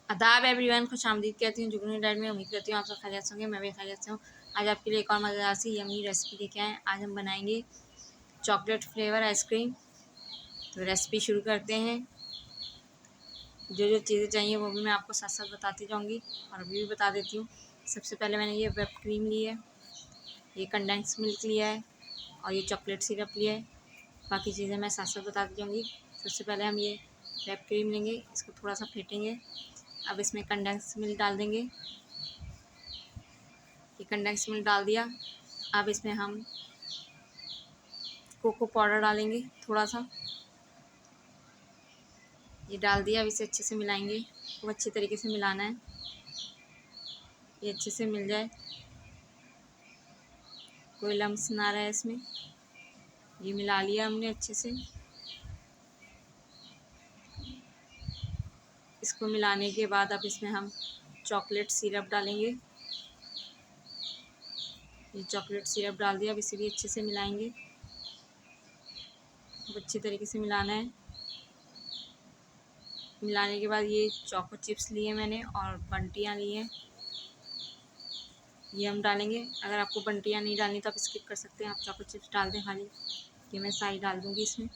आदाब एवरीवन, खुश आमदीद कहती हूँ जुगनू डाइट में। उम्मीद करती हूँ आप सब खैरियत से होंगे, मैं भी खैरियत से हूँ। आज आपके लिए एक और मज़ेदार सी यम्मी रेसिपी लेके आए। आज हम बनाएंगे चॉकलेट फ्लेवर आइसक्रीम। तो रेसिपी शुरू करते हैं। जो जो चीज़ें चाहिए वो भी मैं आपको साथ साथ बताती जाऊँगी और अभी भी बता देती हूँ। सबसे पहले मैंने ये व्हिप क्रीम ली है, ये कंडेंस मिल्क लिया है और ये चॉकलेट सिरप लिया है। बाकी चीज़ें मैं साथ साथ बताती जाऊँगी। सबसे पहले हम ये व्हिप क्रीम लेंगे, इसको थोड़ा सा फेंटेंगे। अब इसमें कंडेंस मिल्क डाल देंगे। ये कंडेंस मिल्क डाल दिया। अब इसमें हम कोको पाउडर डालेंगे थोड़ा सा, ये डाल दिया। अब इसे अच्छे से मिलाएंगे, खूब अच्छी तरीके से मिलाना है, ये अच्छे से मिल जाए, कोई लम्स ना रहे इसमें। ये मिला लिया हमने अच्छे से। इसको मिलाने के बाद अब इसमें हम चॉकलेट सिरप डालेंगे। ये चॉकलेट सिरप डाल दिया। अब इसे भी अच्छे से मिलाएंगे, खूब अच्छी तरीके से मिलाना है। मिलाने के बाद ये चोको चिप्स लिए मैंने और बंटियाँ ली हैं, ये हम डालेंगे। अगर आपको बंटियाँ नहीं डालनी तो आप स्किप कर सकते हैं, आप चोको चिप्स डाल दें खाली। ये मैं सारी डाल दूँगी इसमें,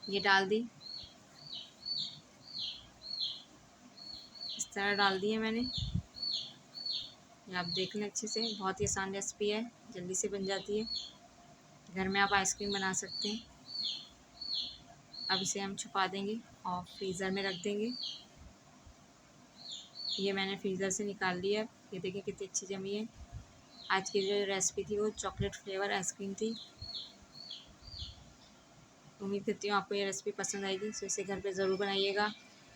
ये डाल दी। इस तरह डाल दिए मैंने। ये आप देख लें अच्छे से, बहुत ही आसान रेसिपी है, जल्दी से बन जाती है। घर में आप आइसक्रीम बना सकते हैं। अब इसे हम छुपा देंगे और फ्रीज़र में रख देंगे। ये मैंने फ्रीज़र से निकाल लिया। ये देखिए कितनी अच्छी जमी है। आज की जो रेसिपी थी वो चॉकलेट फ्लेवर आइसक्रीम थी। उम्मीद करती हूँ आपको ये रेसिपी पसंद आएगी, तो इसे घर पे ज़रूर बनाइएगा।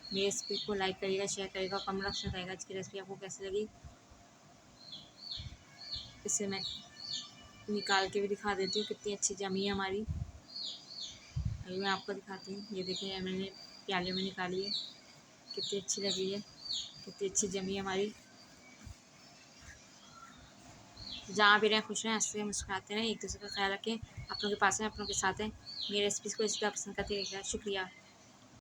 मेरी रेसिपी को लाइक करिएगा, शेयर करिएगा, कमेंट बॉक्स में बताइएगा आज की रेसिपी आपको कैसी लगी। इसे मैं निकाल के भी दिखा देती हूँ कितनी अच्छी जमी है हमारी। अभी मैं आपको दिखाती हूँ। ये देखिए मैंने प्याले में निकाली है, कितनी अच्छी लगी है, कितनी अच्छी जमी है हमारी। जहाँ भी रहें खुश रहें, हंसते मुस्कुराते रहें, एक दूसरे का ख्याल रखें। अपनों के पास हैं, अपनों के साथ हैं। मेरी रेसिपीज़ को इसी तरह पसंद करते रहिएगा। शुक्रिया।